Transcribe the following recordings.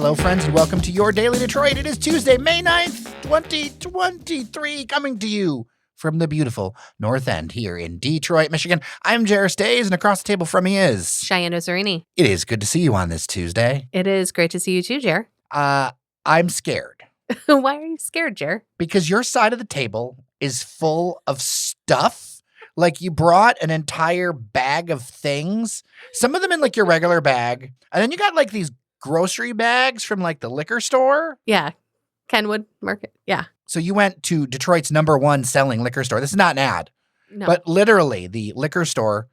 Hello, friends, and welcome to your Daily Detroit. It is Tuesday, May 9th, 2023, coming to you from the beautiful North End here in Detroit, Michigan. I'm Jairus Days, and across the table from me is... Cheyenne Ozarini. It is good to see you on this Tuesday. It is great to see you too, Jer. I'm scared. Why are you scared, Jer? Because your side of the table is full of stuff. Like you brought an entire bag of things, some of them in like your regular bag, and then you got like these grocery bags from like the liquor store. Yeah. Kenwood Market. Yeah. So you went to Detroit's #1 selling liquor store. This is not an ad, No. but literally the liquor store.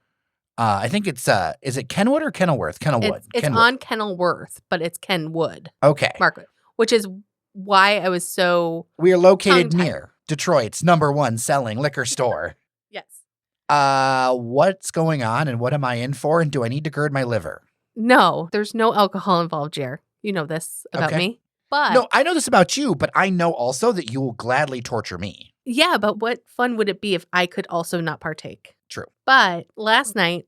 I think it's, is it Kenwood or Kenilworth? Kenilwood. It's Kenwood. on Kenilworth, but it's Kenwood Okay. Market, which is why I was so... We are located tongue-tied. near Detroit's #1 selling liquor store. Yes. What's going on and what am I in for? And do I need to gird my liver? No, there's no alcohol involved, Jer. You know this about Okay. me. But No, I know this about you, but I know also that you will gladly torture me. yeah, but what fun would it be if I could also not partake? True. But last night,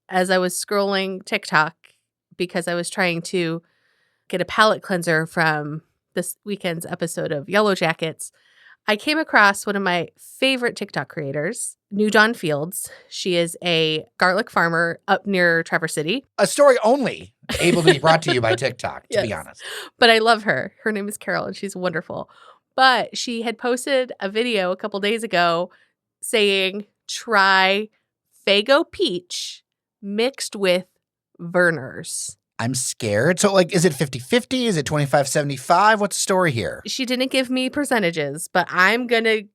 as I was scrolling TikTok, because I was trying to get a palate cleanser from this weekend's episode of Yellow Jackets, I came across one of my favorite TikTok creators, New Dawn Fields. She is a garlic farmer up near Traverse City. A story only able to be brought to you by TikTok, to be Yes. honest. But I love her. Her name is Carol, and she's wonderful. But she had posted a video a couple days ago saying, try Faygo Peach mixed with Vernors. I'm scared. So, like, is it 50-50? Is it 25-75? What's the story here? She didn't give me percentages, but I'm going to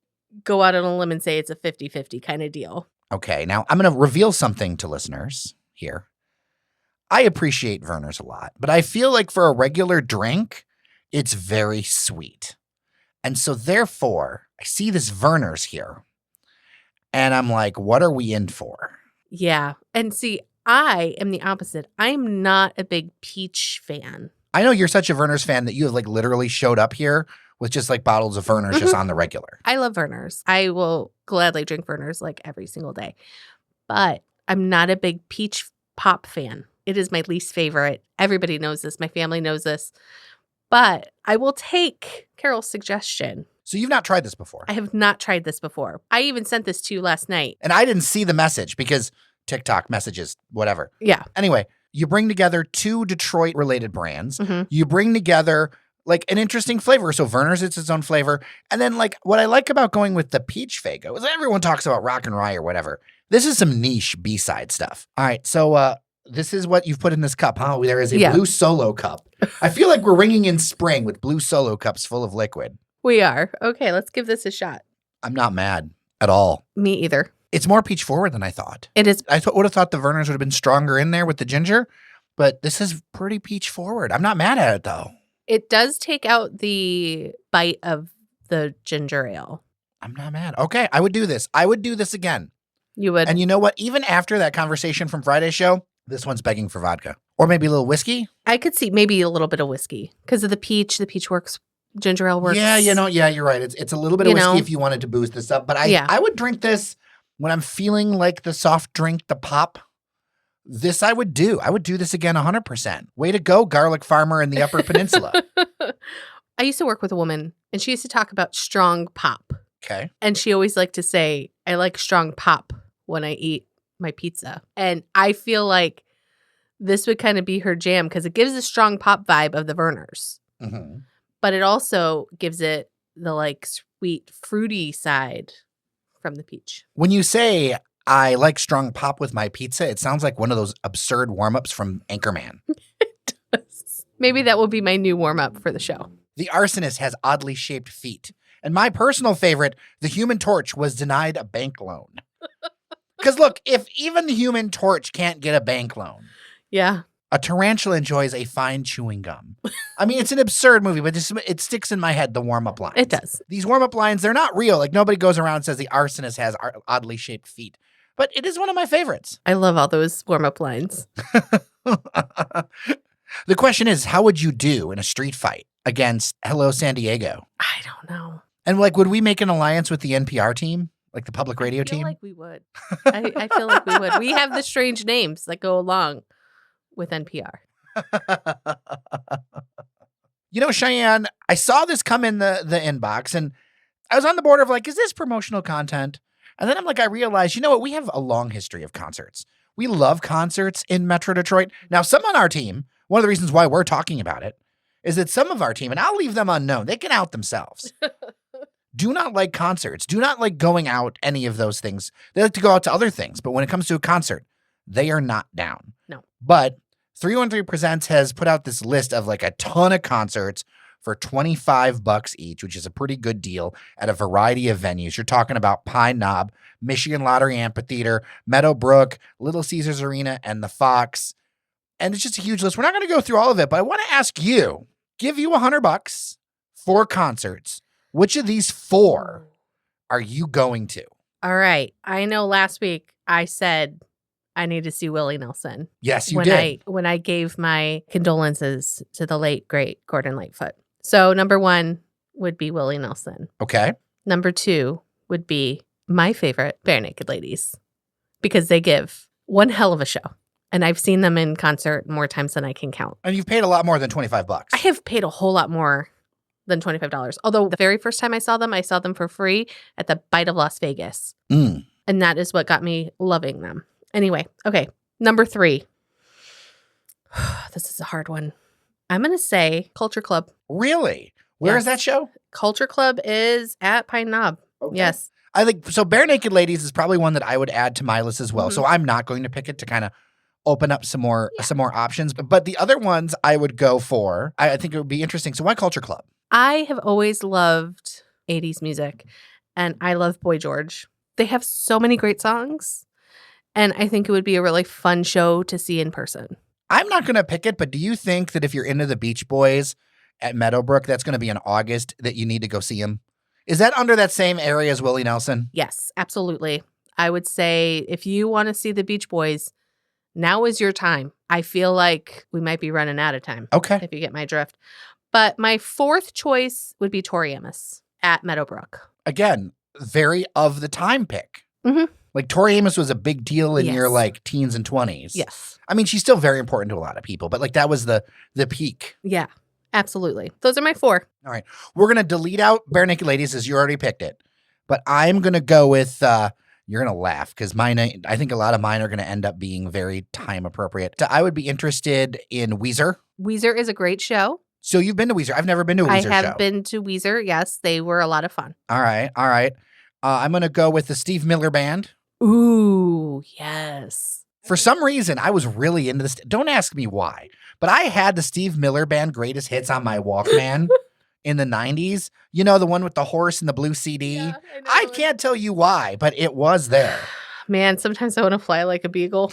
go out on a limb and say it's a 50-50 kind of deal. Okay, now I'm going to reveal something to listeners here. I appreciate Vernors a lot, but I feel like for a regular drink, it's very sweet. And so, therefore, I see this Vernors here, and I'm like, what are we in for? Yeah. And see, I am the opposite. I'm not a big peach fan. I know you're such a Vernors fan that you have like literally showed up here with just like bottles of Vernors just on the regular. I love Vernors. I will gladly drink Vernors like every single day. But I'm not a big peach pop fan. It is my least favorite. Everybody knows this. My family knows this. But I will take Carol's suggestion. So you've not tried this before. I have not tried this before. I even sent this to you last night. And I didn't see the message because TikTok messages, whatever. Yeah. Anyway, you bring together two Detroit related brands. Mm-hmm. You bring together like an interesting flavor. So Vernors, it's its own flavor. And then like what I like about going with the peach Faygo is everyone talks about rock and rye or whatever. This is some niche B-side stuff. All right. So this is what you've put in this cup, huh? There is a blue Solo cup. I feel like we're ringing in spring with blue Solo cups full of liquid. We are. Okay, let's give this a shot. I'm not mad at all. Me either. It's more peach forward than I thought. It is. I would have thought the Vernors would have been stronger in there with the ginger, but this is pretty peach forward. I'm not mad at it though. It does take out the bite of the ginger ale. I'm not mad. Okay, I would do this. I would do this again. You would. And you know what? Even after that conversation from Friday's show, this one's begging for vodka. Or maybe a little whiskey. I could see maybe a little bit of whiskey because of the peach. The peach works. Ginger ale works. Yeah, you're right. It's a little bit of whiskey if you wanted to boost this up. But I would drink this when I'm feeling like the soft drink, the pop. This I would do. I would do this again 100%. Way to go, garlic farmer in the Upper Peninsula. I used to work with a woman, and she used to talk about strong pop. Okay. And she always liked to say, I like strong pop when I eat my pizza. And I feel like this would kind of be her jam because it gives a strong pop vibe of the Vernors. Mm-hmm. But it also gives it the like sweet, fruity side from the peach. When you say I like strong pop with my pizza, it sounds like one of those absurd warm-ups from Anchorman. It does. Maybe that will be my new warm-up for the show. The arsonist has oddly shaped feet. And my personal favorite, the Human Torch was denied a bank loan. Because look, if even the Human Torch can't get a bank loan, Yeah. a tarantula enjoys a fine chewing gum. I mean, it's an absurd movie, but it sticks in my head, the warm-up lines. It does. These warm-up lines, they're not real. Like, nobody goes around and says the arsonist has oddly shaped feet. But it is one of my favorites. I love all those warm-up lines. The question is, how would you do in a street fight against Hello San Diego? I don't know. And, like, would we make an alliance with the NPR team? Like the public radio I feel team? like we would. I feel like we would. We have the strange names that go along with NPR. You know, Cheyenne, I saw this come in the inbox and I was on the border of like, is this promotional content? And then I'm like, I realized, you know what? We have a long history of concerts. We love concerts in Metro Detroit. Now, some on our team, one of the reasons why we're talking about it is that some of our team, and I'll leave them unknown, they can out themselves, do not like concerts, do not like going out, any of those things. They like to go out to other things. But when it comes to a concert, they are not down. No. But 313 Presents has put out this list of like a ton of concerts for $25 each, which is a pretty good deal at a variety of venues. You're talking about Pine Knob, Michigan Lottery Amphitheater, Meadowbrook, Little Caesars Arena, and the Fox. And it's just a huge list. We're not going to go through all of it, but I want to ask you, give you $100 for concerts. Which of these 4 are you going to? All right. I know last week I said I need to see Willie Nelson. Yes, you did. When I gave my condolences to the late, great Gordon Lightfoot. So number 1 would be Willie Nelson. Okay. Number 2 would be my favorite, Bare Naked Ladies, because they give one hell of a show. And I've seen them in concert more times than I can count. And you've paid a lot more than $25. I have paid a whole lot more than $25. Although the very first time I saw them for free at the Bite of Las Vegas. Mm. And that is what got me loving them. Anyway, okay. Number 3. This is a hard one. I'm going to say Culture Club. Really? Where Yes. is that show? Culture Club is at Pine Knob. Okay. Yes. I think so. Bare Naked Ladies is probably one that I would add to my list as well. Mhm. So I'm not going to pick it to kind of open up some more options. But the other ones I would go for, I think it would be interesting. So why Culture Club? I have always loved 80s music, and I love Boy George. They have so many great songs, and I think it would be a really fun show to see in person. I'm not going to pick it, but do you think that if you're into the Beach Boys at Meadowbrook, that's going to be in August, that you need to go see them? Is that under that same area as Willie Nelson? Yes, absolutely. I would say if you want to see the Beach Boys, now is your time. I feel like we might be running out of time, Okay. if you get my drift. But my 4th choice would be Tori Amos at Meadowbrook. Again, very of the time pick. Mhm. Like Tori Amos was a big deal in Yes. your like teens and 20s. Yes. I mean, she's still very important to a lot of people, but like that was the peak. Yeah, absolutely. Those are my 4. We're going to delete out Bare Naked Ladies as you already picked it. But I'm going to go with, you're going to laugh because mine, I think a lot of mine are going to end up being very time appropriate. I would be interested in Weezer. Weezer is a great show. So you've been to Weezer. I've never been to a Weezer show. I have been to Weezer. Yes, they were a lot of fun. All right. I'm going to go with the Steve Miller Band. Ooh, yes. For some reason, I was really into this. Don't ask me why, but I had the Steve Miller Band greatest hits on my Walkman in the 90s. You know, the one with the horse and the blue CD. Yeah, I can't tell you why, but it was there. Man, sometimes I want to fly like a beagle.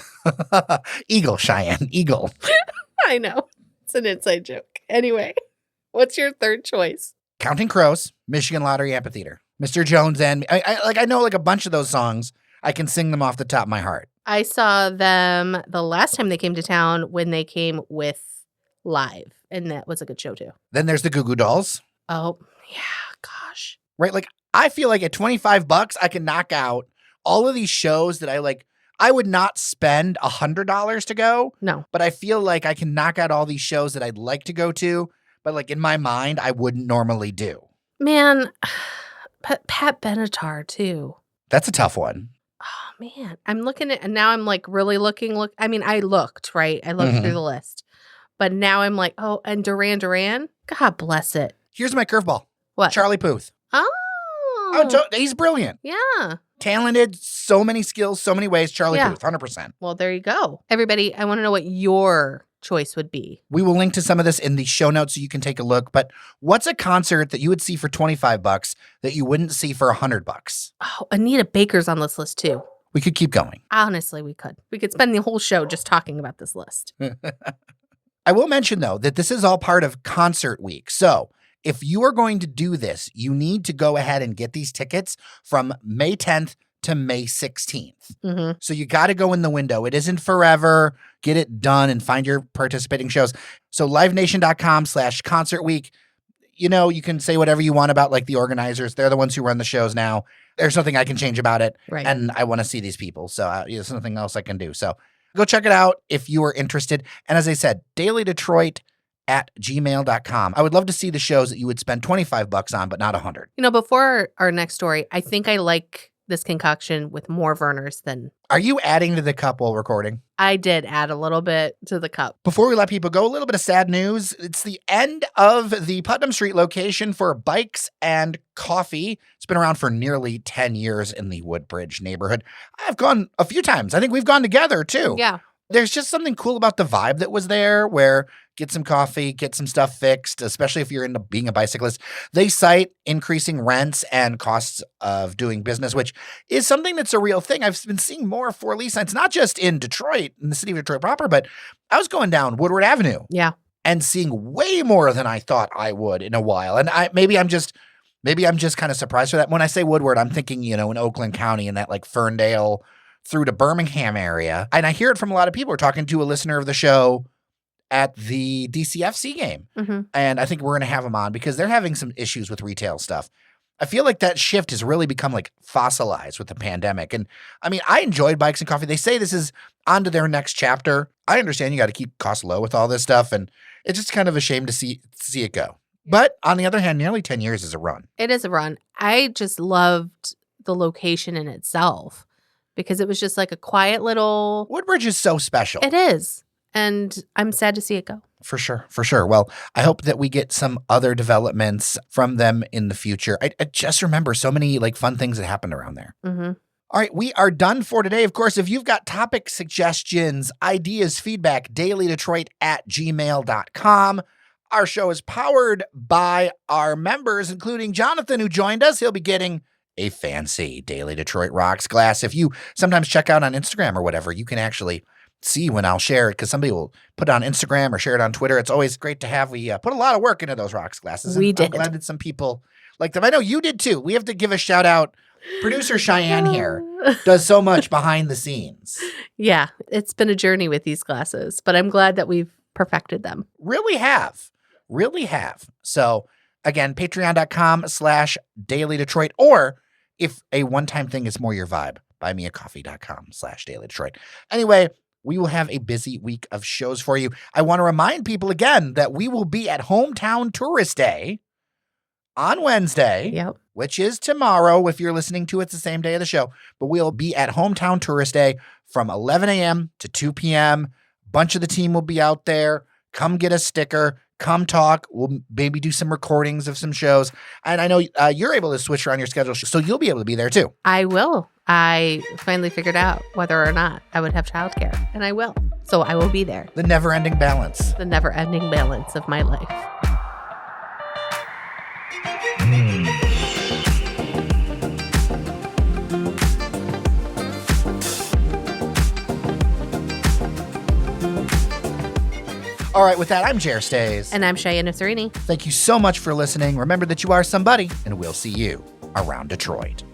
Eagle, Cheyenne, Eagle. I know. It's an inside joke. Anyway, what's your 3rd choice? Counting Crows, Michigan Lottery Amphitheater. Mr. Jones and I know like a bunch of those songs. I can sing them off the top of my heart. I saw them the last time they came to town when they came with Live, and that was a good show too. Then there's the Goo Goo Dolls. Oh, yeah, gosh. Right? Like I feel like at $25, I can knock out all of these shows that I like. I would not spend $100 to go. No. But I feel like I can knock out all these shows that I'd like to go to, but like in my mind, I wouldn't normally do. Man, Pat Benatar too. That's a tough one. Oh, man. I'm looking at, and now I'm like really looking. I mean, I looked, right? I looked through the list. But now I'm like, oh, and Duran Duran? God bless it. Here's my curveball. What? Charlie Puth. Oh. He's brilliant. Yeah. Talented, so many skills, so many ways. Charlie Yeah. Puth, 100%. Well, there you go. Everybody, I want to know what your choice would be. We will link to some of this in the show notes so you can take a look. But what's a concert that you would see for $25 that you wouldn't see for $100? Oh, Anita Baker's on this list too. We could keep going. Honestly, we could. We could spend the whole show just talking about this list. I will mention, though, that this is all part of Concert Week. So if you are going to do this, you need to go ahead and get these tickets from May 10th to May 16th. Mm-hmm. So you got to go in the window. It isn't forever. Get it done and find your participating shows. So livenation.com/concert week. You know, you can say whatever you want about like the organizers. They're the ones who run the shows now. There's nothing I can change about it. Right. And I want to see these people. So there's nothing else I can do. So go check it out if you are interested. And as I said, Daily Detroit dailydetroit@gmail.com. I would love to see the shows that you would spend $25 on, but not $100. Before our next story, I think I like this concoction with more Vernors than Are you adding to the cup while recording? I did add a little bit to the cup. Before we let people go, a little bit of sad news. It's the end of the Putnam Street location for Bikes and Coffee. It's been around for nearly 10 years in the Woodbridge neighborhood. I've gone a few times. I think we've gone together too. Yeah. There's just something cool about the vibe that was there where get some coffee, get some stuff fixed, especially if you're into being a bicyclist. They cite increasing rents and costs of doing business, which is something that's a real thing. I've been seeing more for lease signs, not just in Detroit, in the city of Detroit proper, but I was going down Woodward Avenue. Yeah. And seeing way more than I thought I would in a while. And maybe I'm just kind of surprised for that. When I say Woodward, I'm thinking, in Oakland County in that like Ferndale through to Birmingham area. And I hear it from a lot of people. We're talking to a listener of the show at the DCFC game. Mm-hmm. And I think we're going to have them on because they're having some issues with retail stuff. I feel like that shift has really become like fossilized with the pandemic. And I mean, I enjoyed Bikes and Coffee. They say this is on to their next chapter. I understand you got to keep costs low with all this stuff. And it's just kind of a shame to see it go. But on the other hand, nearly 10 years is a run. It is a run. I just loved the location in itself because it was just like a quiet little... Woodbridge is so special. It is. And I'm sad to see it go. For sure. For sure. Well, I hope that we get some other developments from them in the future. I just remember so many like fun things that happened around there. Mm-hmm. All right. We are done for today. Of course, if you've got topic suggestions, ideas, feedback, dailydetroit@gmail.com. Our show is powered by our members, including Jonathan, who joined us. He'll be getting a fancy Daily Detroit Rocks glass. If you sometimes check out on Instagram or whatever, you can actually see when I'll share it because somebody will put it on Instagram or share it on Twitter. It's always great to have. We put a lot of work into those Rocks glasses. We did. I'm glad that some people like them. I know you did too. We have to give a shout out. Producer Cheyenne here does so much behind the scenes. Yeah, it's been a journey with these glasses, but I'm glad that we've perfected them. Really have. So again, patreon.com/dailydetroit, or if a one-time thing is more your vibe, buymeacoffee.com/dailydetroit. Anyway, we will have a busy week of shows for you. I want to remind people again that we will be at Hometown Tourist Day on Wednesday, Yep. which is tomorrow. If you're listening to it, it's the same day of the show. But we'll be at Hometown Tourist Day from 11 a.m. to 2 p.m. Bunch of the team will be out there. Come get a sticker. Come talk. We'll maybe do some recordings of some shows. And I know you're able to switch around your schedule, so you'll be able to be there too. I will. I finally figured out whether or not I would have childcare, and I will. So I will be there. The never-ending balance. The never-ending balance of my life. All right, with that, I'm Jer Stays. And I'm Cheyenne Serini. Thank you so much for listening. Remember that you are somebody, and we'll see you around Detroit.